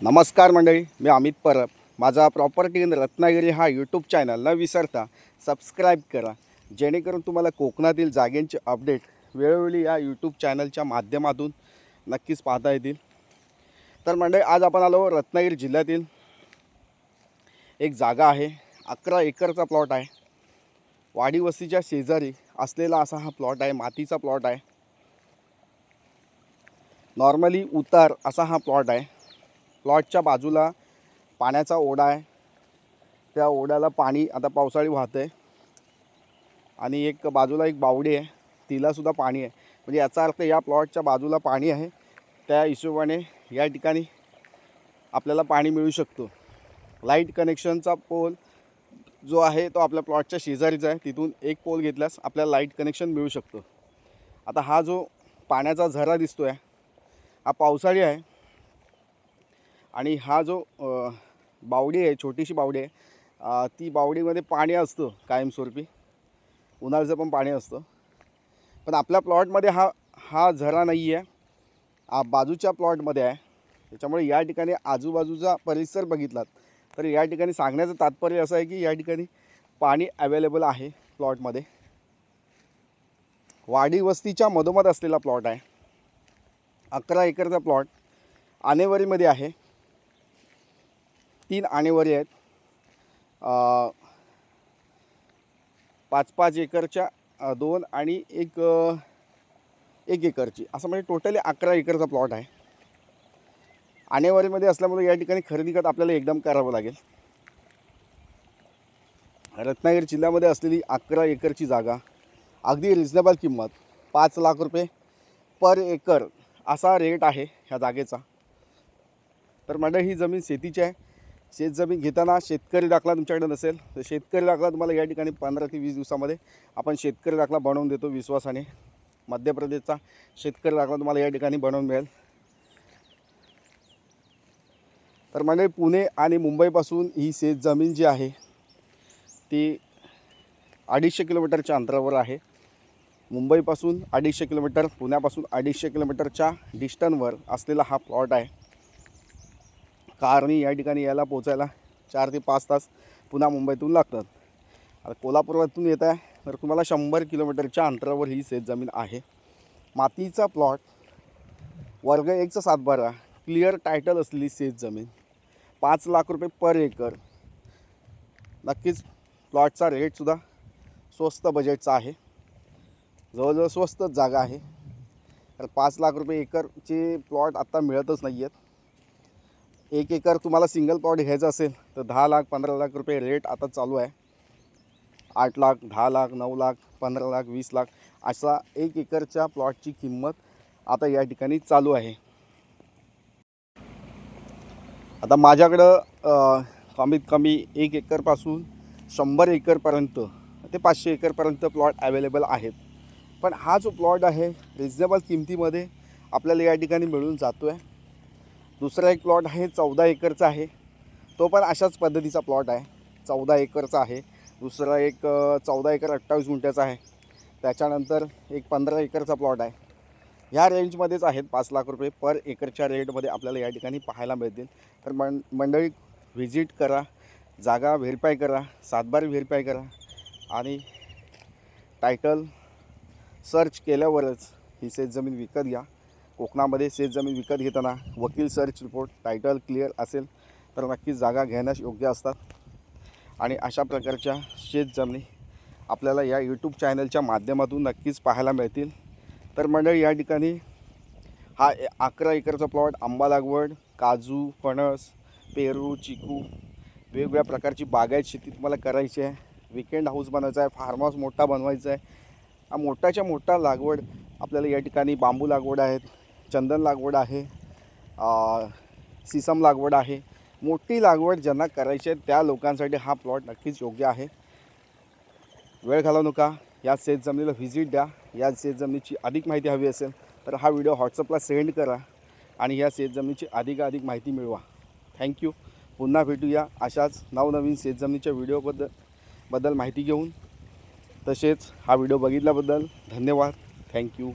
नमस्कार मंडळी, मी अमित परब. माझा प्रॉपर्टी इन रत्नागिरी हा यूट्यूब चॅनल न विसरता सबस्क्राईब करा, जेणेकरून तुम्हाला कोकणातील जागेंचे अपडेट वेळोवेळी या यूट्यूब चॅनलच्या माध्यमातून नक्कीच पाहता येतील. तर मंडळी, आज आपण आलो रत्नागिरी जिल्ह्यातील एक जागा आहे. 11 एकरचा प्लॉट आहे. वाडी वस्तीच्या शेजारी असलेला असा हा प्लॉट आहे. मातीचा प्लॉट आहे. नॉर्मली उतार असा हा प्लॉट आहे. प्लॉटच्या बाजूला पाण्याचा ओढा आहे. त्या ओढ्याला पाणी आता पावसाळी वाहतं आहे. आणि एक बाजूला एक बावडी आहे, तिलासुद्धा पाणी आहे. म्हणजे याचा अर्थ या प्लॉटच्या बाजूला पाणी आहे. त्या हिशोबाने या ठिकाणी आपल्याला पाणी मिळू शकतो. लाईट कनेक्शनचा पोल जो आहे तो आपल्या प्लॉटच्या शेजारीच आहे. तिथून एक पोल घेतल्यास आपल्याला लाईट कनेक्शन मिळू शकतो. आता हा जो पाण्याचा झरा दिसतो आहे हा पावसाळी आहे. आणि हा जो बावडी आहे, छोटीशी बावडी आहे, ती बावडीमध्ये पाणी असतं कायमस्वरूपी. उन्हाळ्याचं पण पाणी असतं. पण आपल्या प्लॉटमध्ये हा झरा नाही आहे. बाजूच्या प्लॉटमध्ये आहे. त्याच्यामुळे या ठिकाणी आजूबाजूचा परिसर बघितलात तर या ठिकाणी सांगण्याचं तात्पर्य असं आहे की या ठिकाणी पाणी अवेलेबल आहे प्लॉटमध्ये. वाडी वस्तीच्या मधोमध असलेला प्लॉट आहे. 11 एकरचा प्लॉट आनेवारीमध्ये आहे. 3 आनेवारी आहेत. 5-5 एकरच्या 2 आणि 1 एकरची, असं म्हणजे टोटली 11 एकरचा प्लॉट आहे. आनेवारीमध्ये असल्यामुळे या ठिकाणी खरेदी खत आपल्याला एकदम करावं लागेल. रत्नागिरी जिल्ह्यामध्ये असलेली 11 एकरची जागा, अगदी रिजनेबल किंमत, 5 लाख रुपये पर एकर असा रेट आहे ह्या जागेचा. तर मंडळी, ही जमीन शेतीची आहे. शेतजमीन घेताना शेतकरी दाखला तुमच्याकडे नसेल तर शेतकरी दाखला तुम्हाला या ठिकाणी 15 ते 20 दिवसामध्ये आपण शेतकरी दाखला बनवून देतो विश्वासाने. मध्य प्रदेशचा शेतकरी दाखला तुम्हाला या ठिकाणी बनवून मिळेल. तर म्हणजे पुणे आणि मुंबईपासून ही शेतजमीन जी आहे ती 250 किलोमीटरच्या अंतरावर आहे. मुंबईपासून 250 किलोमीटर, पुण्यापासून 250 किलोमीटरच्या डिस्टन्सवर असलेला हा प्लॉट आहे. कारने या ठिकाणी यायला पोचायला 4 ते 5 तास पुन्हा मुंबईतून लागतात. आता कोल्हापुरातून येत आहे तर तुम्हाला 100 किलोमीटरच्या अंतरावर ही शेतजमीन आहे. मातीचा प्लॉट, वर्ग 1चा 7/12, क्लिअर टायटल असलेली शेतजमीन, 5 लाख रुपये पर एकर. नक्कीच प्लॉटचा रेटसुद्धा स्वस्त बजेटचा आहे. जवळजवळ स्वस्तच जागा आहे. तर 5 लाख रुपये एकरचे प्लॉट आत्ता मिळतच नाही आहेत. 1 एकर तुम्हाला सिंगल प्लॉट घ्यायचा असेल तर 10 लाख 15 लाख रुपये रेट आता चालू आहे. 8 लाख, 10 लाख, 9 लाख, 15 लाख, 20 लाख असा 1 एकरच्या प्लॉटची किंमत आता या ठिकाणी चालू आहे. आता माझ्याकडं कमीत कमी 1 एकरपासून 100 एकरपर्यंत ते 500 एकरपर्यंत प्लॉट अवेलेबल आहेत. पण हा जो प्लॉट आहे रिजनेबल किमतीमध्ये आपल्याला या ठिकाणी मिळून जातो आहे. दुसरा एक प्लॉट आहे 14 एकरचा आहे. तो पण अशाच पद्धतीचा प्लॉट आहे, 14 एकरचा आहे. दुसरा एक 14 एकर 28 गुंठ्याचा आहे. त्याच्यानंतर एक 15 एकरचा प्लॉट आहे. ह्या रेंजमध्येच आहेत. 5 लाख रुपये पर एकरच्या रेटमध्ये आपल्याला या ठिकाणी पाहायला मिळतील. तर मंडळी, व्हिजिट करा, जागा व्हेरीफाय करा, 7/12 व्हेरीफाय करा आणि टायटल सर्च केल्यावरच ही शेतजमीन विकत घ्या. कोकणामध्ये शेतजमीन विकत घेताना वकील सर्च रिपोर्ट, टायटल क्लिअर असेल तर नक्कीच जागा घेण्यास योग्य असतात. आणि अशा प्रकारच्या शेतजमिनी आपल्याला या यूट्यूब चॅनलच्या माध्यमातून नक्कीच पाहायला मिळतील. तर मंडळी, या ठिकाणी हा 11 एकरचा प्लॉट, आंबा लागवड, काजू, फणस, पेरू, चिकू, वेगवेगळ्या प्रकारची बागायत शेती तुम्हाला करायची आहे. विकेंड हाऊस बनवायचा आहे, फार्म हाऊस मोठा बनवायचा आहे. मोठाच्या मोठा लागवड आपल्याला या ठिकाणी बांबू लागवड आहेत, चंदन लागवड आहे, सिसम लागवड आहे. मोठी लागवड ज्यांना करायची आहे त्या लोकांसाठी हा प्लॉट नक्कीच योग्य आहे. वेळ घालवू नका, या शेतजमिनीला व्हिजिट द्या. या शेतजमिनीची अधिक माहिती हवी असेल तर हा व्हिडिओ व्हॉट्सअपला सेंड करा आणि या शेतजमिनीची अधिक माहिती मिळवा. थँक्यू. पुन्हा भेटूया अशाच नवनवीन शेतजमिनीच्या व्हिडिओबद्दल माहिती घेऊन. तसेच हा व्हिडिओ बघितल्याबद्दल धन्यवाद. थँक्यू.